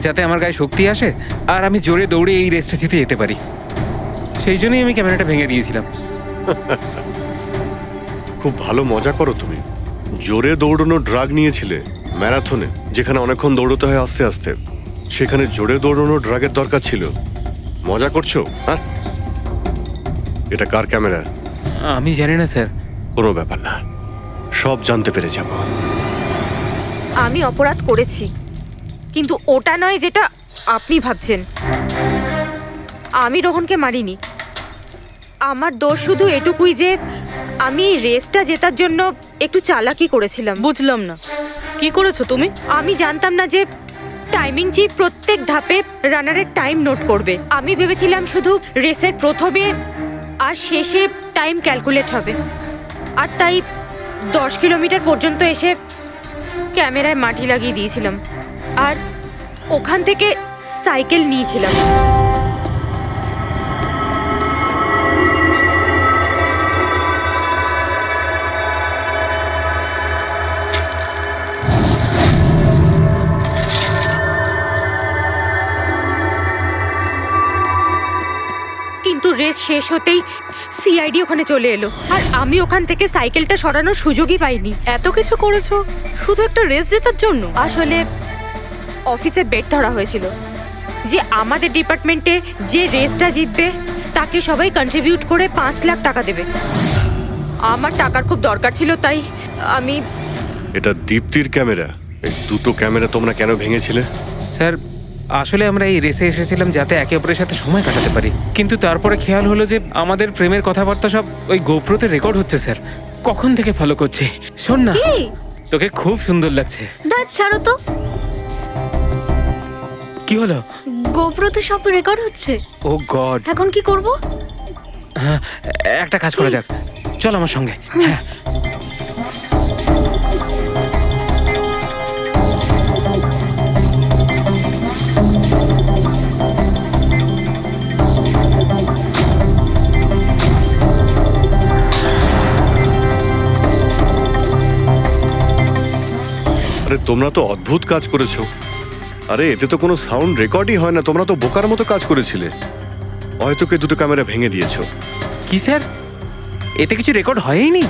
যাতে আমার গায়ে শক্তি আসে আর আমি জোরে দৌড়ে এই রেসটা জিতে যেতে পারি। সেই জন্যই আমি ক্যামেরাটা ভেঙে দিয়েছিলাম। খুব ভালো মজা করো তুমি। জোরে দৌড়ানো ড্রাগ নিয়েছিলে ম্যারাথনে, যেখানে অনেকক্ষণ দৌড়তে হয় আস্তে আস্তে। সেখানে জোরে দৌড়ানো ড্রাগের দরকার ছিল। মজা করছো? হ্যাঁ, এটা কার ক্যামেরা? আমি জানি না স্যার। কোনো ব্যাপার না, সব জানতে পেরে যাব। আমি অপরাধ করেছি, কিন্তু ওটা নয় যেটা আপনি ভাবছেন। আমি রোহনকে মারিনি। আমার দোষ শুধু এটুকুই যে আমি রেসটা জেতার জন্য একটু চালাকি করেছিলাম। বুঝলাম না, কি করেছো তুমি? আমি জানতাম না যে টাইমিং চিপ প্রত্যেক ধাপে রানারের টাইম নোট করবে। আমি ভেবেছিলাম শুধু রেসের প্রথমে আর শেষে টাইম ক্যালকুলেট হবে, আর তাই 10 কিলোমিটার পর্যন্ত এসে ক্যামেরায় মাটি লাগিয়ে দিয়েছিলাম আর ওখান থেকে সাইকেল নিয়েছিলাম। কিন্তু রেস শেষ হতেই সিআইডি ওখানে চলে এলো আর আমি ওখান থেকে সাইকেলটা সরানোর সুযোগই পাইনি। এত কিছু করেছো শুধু একটা রেস জেতার জন্য? আসলে অফিসে বেট ধরা হয়েছিল যে আমাদের ডিপার্টমেন্টে যে রেসটা জিতবে তাকে সবাই কন্ট্রিবিউট করে 5 লাখ টাকা দেবে। আমার টাকার খুব দরকার ছিল, তাই আমি এটা দীপ্তির ক্যামেরা। এই দুটো ক্যামেরা তোমরা কেন ভেঙেছিলে? স্যার আসলে আমরা এই রেসে এসেছিলাম যাতে একে অপরের সাথে সময় কাটাতে পারি, কিন্তু তারপরে খেয়াল হলো যে আমাদের প্রেমের কথাবার্তা সব ওই গোপ্রোতে রেকর্ড হচ্ছে স্যার। কখন থেকে ফলো করছে। শোন না, তোকে খুব সুন্দর লাগছে। দাঁত ছাড়ো তো। কি হলো? গোপ্রোতে সব রেকর্ড হচ্ছে। ও গড, এখন কি করব? একটা কাজ করা যাক, চল আমার সঙ্গে। হ্যাঁ আরে তোমরা তো অদ্ভুত কাজ করেছো। আরে এতে তো কোনো সাউন্ড রেকর্ডই হয় না। তোমরা তো বোকার মতো কাজ করেছিলে। হয়তো কে দুটো ক্যামেরা ভেঙে দিয়েছো। কি স্যার, এতে কিছু রেকর্ড হয়নি?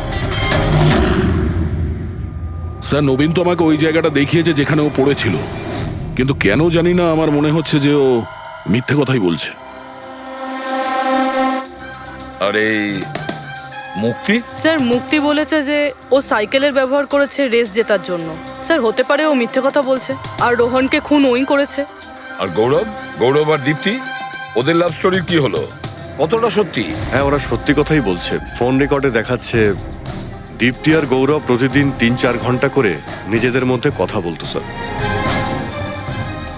স্যার নবীন তো আমাকে ওই জায়গাটা দেখিয়েছে যেখানে ও পড়েছিল, কিন্তু কেন জানি না আমার মনে হচ্ছে যে ও মিথ্যে কথাই বলছে। আরে মুক্তি, স্যার মুক্তি বলেছে যে ও সাইকেলের ব্যবহার করেছে রেস জেতার জন্য। স্যার হতে পারে ও মিথ্যে কথা বলছে, আর রোহনকে খুন ওই করেছে। আর গৌরব আর দীপ্তি, ওদের লাভ স্টোরির কি হলো? কতটা সত্যি? হ্যাঁ, ওরা সত্যি কথাই বলছে। ফোন রেকর্ডে দেখাচ্ছে দীপ্তি আর গৌরব প্রতিদিন 3-4 ঘন্টা করে নিজেদের মধ্যে কথা বলতো। স্যার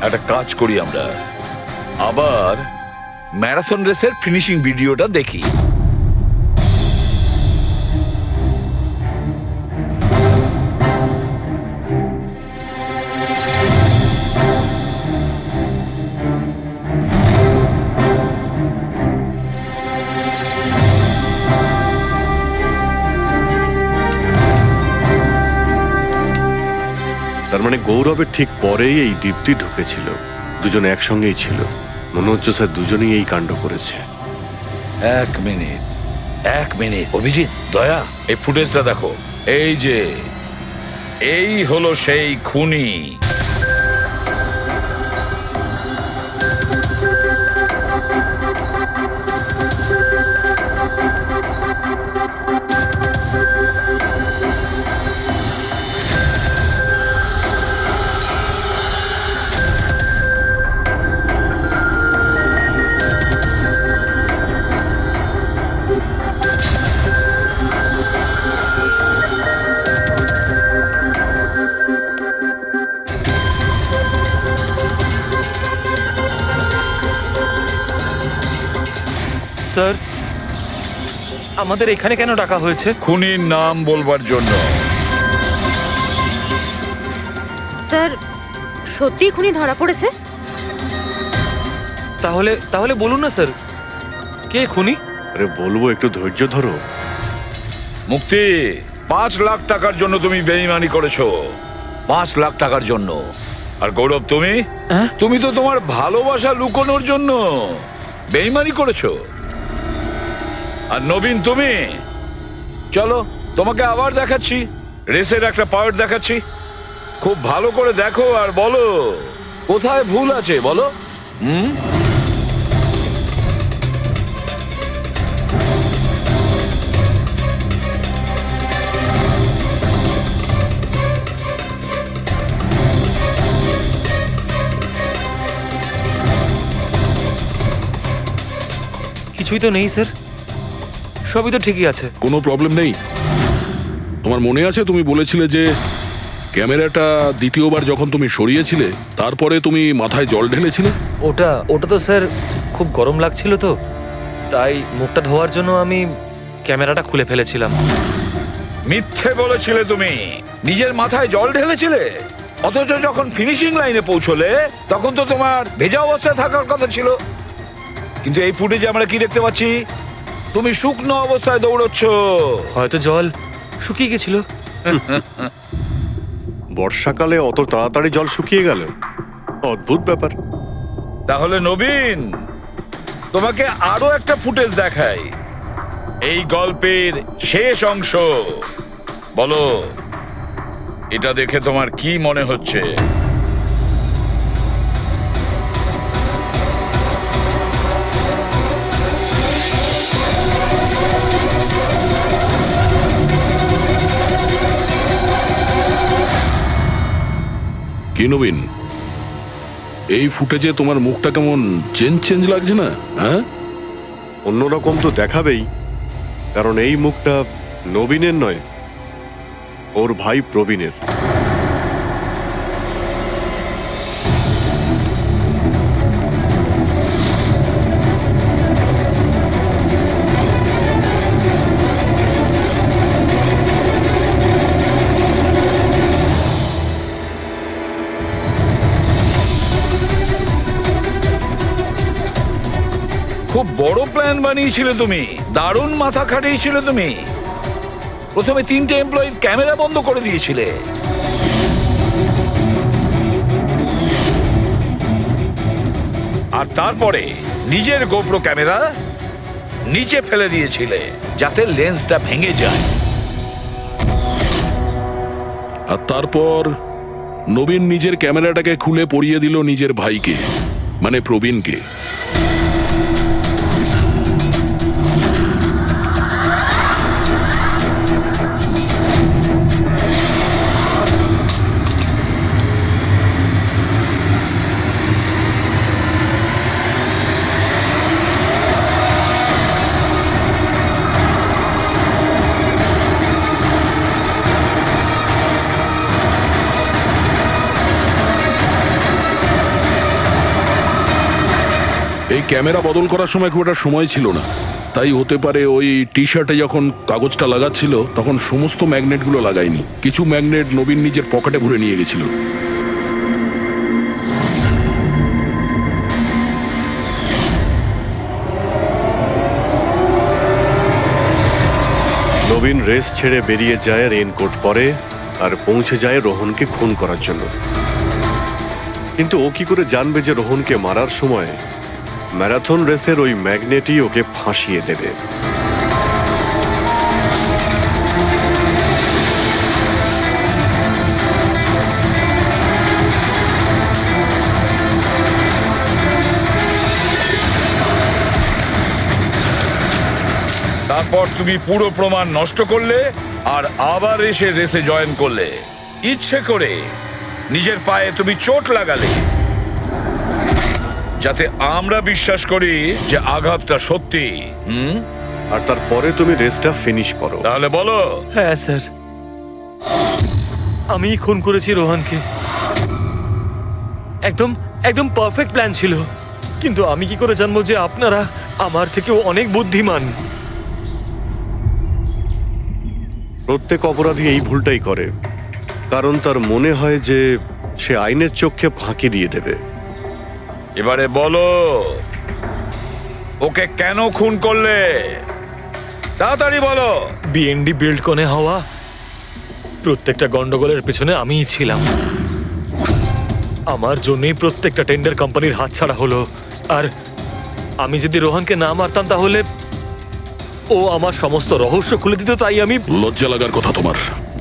একটা কাজ করি, আমরা আবার ম্যারাথন রেসের ফিনিশিং ভিডিওটা দেখি। তার মানে গৌরবের ঠিক পরেই এই দীপ্তি ঢুকেছিল। দুজনে একসঙ্গেই ছিল। মনে হচ্ছে স্যার দুজনেই এই কাণ্ড করেছে। এক মিনিট অভিজিৎ, দয়া, এই ফুটেজটা দেখো। এই যে এই হলো সেই খুনি। স্যার আমাদের এখানে কেন ডাকা হয়েছে? খুনির নাম বলবার জন্য। স্যার সত্যি খুনি ধরা পড়েছে? তাহলে বলুন না স্যার, কে খুনি? আরে বলবো, একটু ধৈর্য ধরো। মুক্তি, 5 লাখ টাকার জন্য তুমি বেইমানি করেছো। 5 লাখ টাকার জন্য। আর গৌরব, তুমি তো তোমার ভালোবাসা লুকোনোর জন্য বেইমানি করেছো। আর নবীন, তুমি চলো, তোমাকে আবার দেখাচ্ছি, রেসের একটা পার্ট দেখাচ্ছি। খুব ভালো করে দেখো আর বলো কোথায় ভুল আছে, বলো। কিছুই তো নেই স্যার, সবই তো ঠিকই আছে। কোনো প্রবলেম নেই। তোমার মনে আছে তুমি বলেছিলে যে ক্যামেরাটা দ্বিতীয়বার যখন তুমি সরিয়েছিলে তারপরে তুমি মাথায় জল ঢেলেছিলে? ওটা তো স্যার খুব গরম লাগছিল, তো তাই মুখটা ধোয়ার জন্য আমি ক্যামেরাটা খুলে ফেলেছিলাম। মিথ্যে বলেছিলে তুমি, নিজের মাথায় জল ঢেলেছিলে। অথচ যখন ফিনিশিং লাইনে পৌঁছলে তখন তো তোমার ভেজা অবস্থায় থাকার কথা ছিল। কিন্তু এই ফুটেজে আমরা কি দেখতে পাচ্ছি? তুমি শুকনো অবস্থায় দৌড়চ্ছ। হয়তো জল শুকিয়ে গেছিল। বর্ষাকালে অত তাড়াতাড়ি জল শুকিয়ে গেল? অদ্ভুত ব্যাপার। তাহলে নবীন, তোমাকে আরো একটা ফুটেজ দেখাই, এই গল্পের শেষ অংশ। বলো, এটা দেখে তোমার কি মনে হচ্ছে? কি নবীন, এই ফুটেজে তোমার মুখটা কেমন চেঞ্জ লাগছে না? হ্যাঁ, অন্যরকম তো দেখাবেই, কারণ এই মুখটা নবীনের নয়, ওর ভাই প্রবীণের। খুব বড় প্ল্যান বানিয়েছিলে তুমি, দারুণ মাথা খাটিয়েছিলে তুমি। প্রথমে 3টে এমপ্লয়ির ক্যামেরা বন্ধ করে দিয়েছিলে, আর তারপরে নিজের গোপ্রো ক্যামেরা নিচে ফেলে দিয়েছিলে যাতে লেন্সটা ভেঙে যায়। আর তারপর নবীন নিজের ক্যামেরাটাকে খুলে পরিয়ে দিল নিজের ভাইকে, মানে প্রবীণকে। এই ক্যামেরা বদল করার সময় খুব একটা সময় ছিল না, তাই হতে পারে ওই টি শার্টে যখন কাগজটা লাগাচ্ছিল তখন সমস্ত ম্যাগনেটগুলো লাগায়নি, কিছু ম্যাগনেট নবীন নিজের পকেটে ভরে নিয়ে গেছিল। নবীন রেস ছেড়ে বেরিয়ে যায় রেইনকোট পরে, আর পৌঁছে যায় রোহনকে খুন করার জন্য। কিন্তু ও কি করে জানবে যে রোহনকে মারার সময় ম্যারাথন রেসের ওই ম্যাগনেটই ওকে ফাঁসিয়ে দেবে? তারপর তুমি পুরো প্রমাণ নষ্ট করলে আর আবার এসে রেসে জয়েন করলে। ইচ্ছে করে নিজের পায়ে তুমি চোট লাগালে যাতে আমরা বিশ্বাস করি যে আঘাতটা সত্যি। আর তারপরে তুমি রেসটা ফিনিশ করো। তাহলে বলো। হ্যাঁ স্যার, আমি খুন করেছি রোহনকে। একদম একদম পারফেক্ট প্ল্যান ছিল, কিন্তু আমি কি করে জানবো যে আপনারা আমার থেকেও অনেক বুদ্ধিমান? প্রত্যেক অপরাধী এই ভুলটাই করে, কারণ তার মনে হয় যে সে আইনের চোখে ফাঁকি দিয়ে দেবে। এবারে বলো, ওকে কেন খুন করলে? তাড়াতাড়ি বলো। বিএনডি বিল্ডকনে হওয়া প্রত্যেকটা গন্ডগোলের পেছনে আমিই ছিলাম। আমার জন্যই প্রত্যেকটা টেন্ডার কোম্পানির হাতছাড়া হলো। আর আমি যদি রোহনকে না মারতাম তাহলে ও আমার সমস্ত রহস্য খুলে দিত। তাই আমি... লজ্জা লাগার কথা তোমার,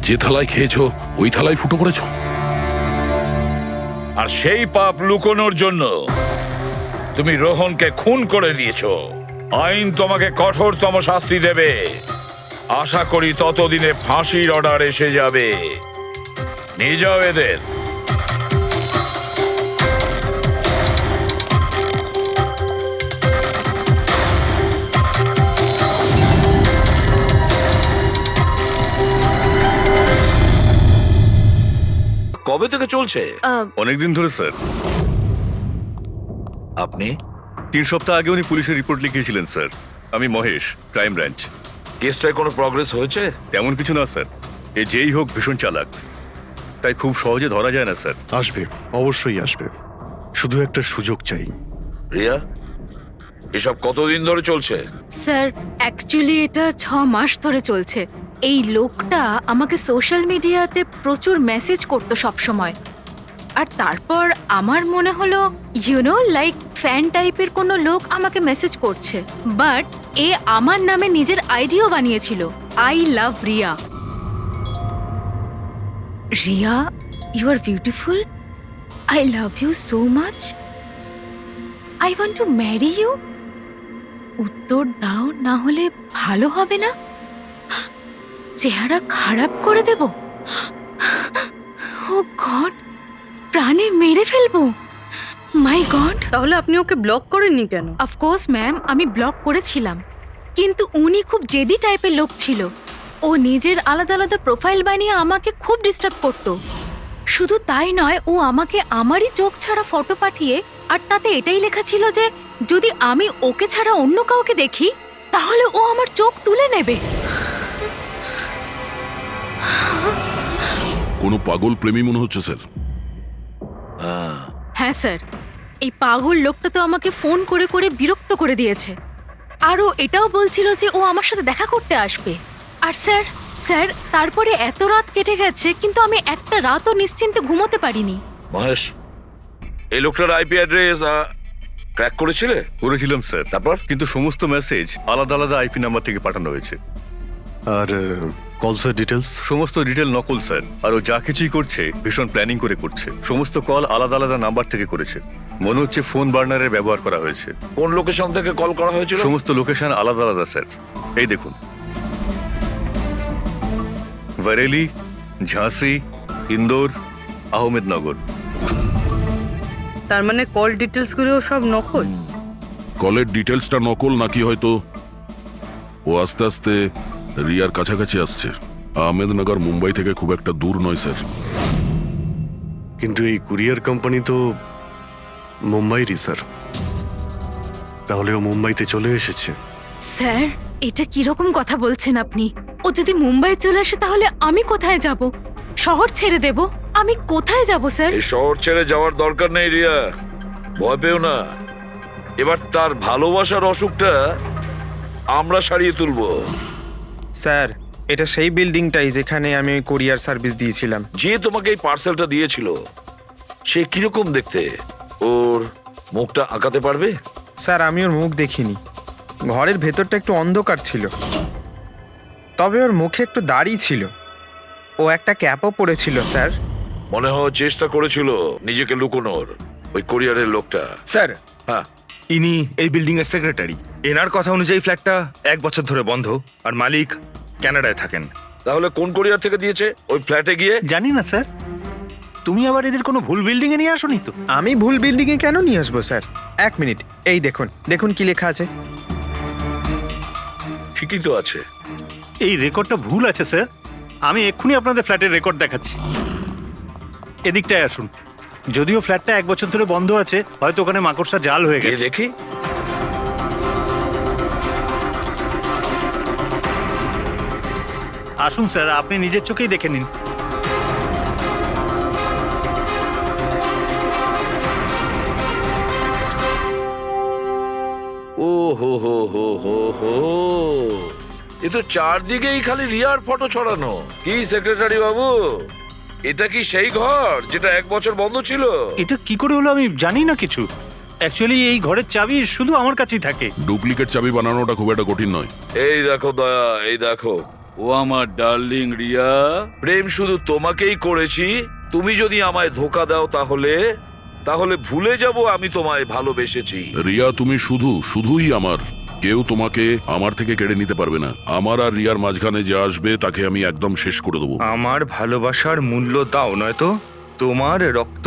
যে থালায় খেয়েছো ওই থালায় ফুটো করেছো। আর সেই পাপ লুকোনোর জন্য তুমি রোহনকে খুন করে দিয়েছো। আইন তোমাকে কঠোরতম শাস্তি দেবে। আশা করি ততদিনে ফাঁসির অর্ডার এসে যাবে। নিয়ে যাও এদের। কবে থেকে চলছে? অনেকদিন ধরে স্যার। আপনি? 3 সপ্তাহ আগে উনি পুলিশের রিপোর্ট লিখিয়েছিলেন স্যার। আমি মহেশ, ক্রাইম ব্রাঞ্চ। কেসটায় কোনো প্রগ্রেস হয়েছে? তেমন কিছু না স্যার, এ যেই হোক ভীষণ চালাক, তাই খুব সহজে ধরা যায় না স্যার। আসবে, অবশ্যই আসবে, শুধু একটা সুযোগ চাই। রিয়া, এসব কতদিন ধরে চলছে? স্যার অ্যাকচুয়ালি এটা 6 মাস ধরে চলছে। এই লোকটা আমাকে সোশ্যাল মিডিয়াতে প্রচুর মেসেজ করতো সব সময়। আর তারপর আমার মনে হলো লাইক ফ্যান টাইপের কোনো লোক আমাকে মেসেজ করছে। বাট এ আমার নামে নিজের আইডিও বানিয়েছিল, I love Riya. Riya, you are beautiful, I love you so much, I want to marry you. উত্তর দাও, না হলে ভালো হবে না। চেহারা খারাপ করে দেব। ও গড, প্রাণে মেরে ফেলবো? মাই গড! তাহলে আপনি ওকে ব্লক করেননি কেন? অফকোর্স ম্যাম, আমি ব্লক করেছিলাম, কিন্তু উনি খুব জেদি টাইপের লোক ছিল। ও নিজের আলাদা আলাদা প্রোফাইল বানিয়ে আমাকে খুব ডিস্টার্ব করতো। শুধু তাই নয়, ও আমাকে আমারই চোখ ছাড়া ফটো পাঠিয়ে, আর তাতে এটাই লেখা ছিল যে যদি আমি ওকে ছাড়া অন্য কাউকে দেখি তাহলে ও আমার চোখ তুলে নেবে। কোনো পাগল প্রেমী মনে হচ্ছে স্যার। হ্যাঁ স্যার, এই পাগল লোকটা তো আমাকে ফোন করে করে বিরক্ত করে দিয়েছে। আর ও এটাও বলছিল যে ও আমার সাথে দেখা করতে আসবে। আর স্যার স্যার তারপরে এত রাত কেটে গেছে, কিন্তু আমি একটা রাতও নিশ্চিন্তে ঘুমোতে পারিনি। মহেশ, এই লোকটার আইপি অ্যাড্রেস ক্র্যাক করেছিলে? করেছিলাম স্যার, তারপর? কিন্তু সমস্ত মেসেজ আলাদা আলাদা আইপি নাম্বার থেকে পাঠানো হয়েছে। আর কলসের ডিটেলস? সমস্ত ডিটেল নকল স্যার। আর ও যা কিছুই করছে ভীষণ প্ল্যানিং করে করছে। সমস্ত কল আলাদা আলাদা নাম্বার থেকে করেছে। মনে হচ্ছে ফোন বার্নারের ব্যবহার করা হয়েছে। কোন লোকেশন থেকে কল করা হয়েছিল? সমস্ত লোকেশন আলাদা আলাদা স্যার। এই দেখুন, বরেলি, ঝাঁসি, ইন্দোর, আহমেদনগর। তার মানে কল ডিটেলস গুলো সব নকল? কলের ডিটেলসটা নকল, নাকি হয়তো ও আস্তে আস্তে রিয়ার কাছাকাছি আসছে। আহমেদনগর মুম্বাই থেকে খুব একটা দূর নয় স্যার। কিন্তু এই কুরিয়ার কোম্পানি তো মুম্বাইরই স্যার। তাহলে ও মুম্বাইতে চলে এসেছে। স্যার, এটা কিরকম কথা বলছেন আপনি? ও যদি মুম্বাই চলে আসে তাহলে আমি কোথায় যাব? শহর ছেড়ে দেব? আমি কোথায় যাব স্যার? এই শহর ছেড়ে যাওয়ার দরকার নেই রিয়া, ভয় পেও না। এবার তার ভালোবাসার অসুখটা আমরা সারিয়ে তুলবো। স্যার, এটা সেই বিল্ডিংটাই যেখানে আমি ওই কোরিয়ার সার্ভিস দিয়েছিলাম। যে তোমাকে এই পার্সেলটা দিয়েছিল সে কিরকম দেখতে? ওর মুখটা আঁকাতে পারবে? স্যার, আমি ওর মুখ দেখিনি। ঘরের ভেতরটা একটু অন্ধকার ছিল, তবে ওর মুখে একটু দাড়ি ছিল। ও একটা ক্যাপও পরেছিল স্যার। মনে হয় চেষ্টা করেছিল নিজেকে লুকোনোর, ওই কোরিয়ারের লোকটা। স্যার, হ্যাঁ, ইনি এই বিল্ডিং এর সেক্রেটারি। এনার কথা অনুযায়ী ফ্ল্যাটটা 1 বছর ধরে বন্ধ, আর মালিক কানাডায় থাকেন। তাহলে কোন কোরিয়ার থেকে দিয়েছে? ওই ফ্ল্যাটে গিয়ে? জানি না স্যার। তুমি আবার এদের কোনো ভুল বিল্ডিং এ নিয়ে আসোনি তো? আমি ভুল বিল্ডিংয়ে কেন নিয়ে আসবো স্যার? 1 মিনিট, এই দেখুন দেখুন কি লেখা আছে। ঠিকই তো আছে। এই রেকর্ডটা ভুল আছে স্যার। আমি এক্ষুনি আপনাদের ফ্ল্যাটের রেকর্ড দেখাচ্ছি। এদিকটায় আসুন। যদিও ফ্ল্যাটটা 1 বছর ধরে বন্ধ আছে, হয়তো ওখানে মাকড়সা জাল হয়ে গেছে। দেখি। আসুন স্যার, আপনি নিজের চোখেই দেখে নিন। ও হো হো হো হো হো, এ তো চারদিকেই খালি রিয়ার ফটো ছড়ানো। কি সেক্রেটারি বাবু, এটা কি সেই ঘর যেটা 1 বছর বন্ধ ছিল? এটা কি করে হলো আমি জানি না কিছু। অ্যাকচুয়ালি এই ঘরের চাবি শুধু আমার কাছেই থাকে। ডুপ্লিকেট চাবি বানানোটা খুব একটা কঠিন নয়। এই দেখো দয়া, এই দেখো, ও আমার ডার্লিং রিয়া, প্রেম শুধু তোমাকেই করেছি। তুমি যদি আমায় ধোকা দাও তাহলে তাহলে ভুলে যাব আমি তোমায় ভালোবেসেছি। রিয়া, তুমি শুধুই আমার। কেউ তোমাকে আমার থেকে কেড়ে নিতে পারবে না। আমার আর রিয়ার মাঝখানে যে আসবে তাকে আমি একদম শেষ করে দেবো। আমার ভালোবাসার মূল্য দাও, নয়তো তোমার রক্ত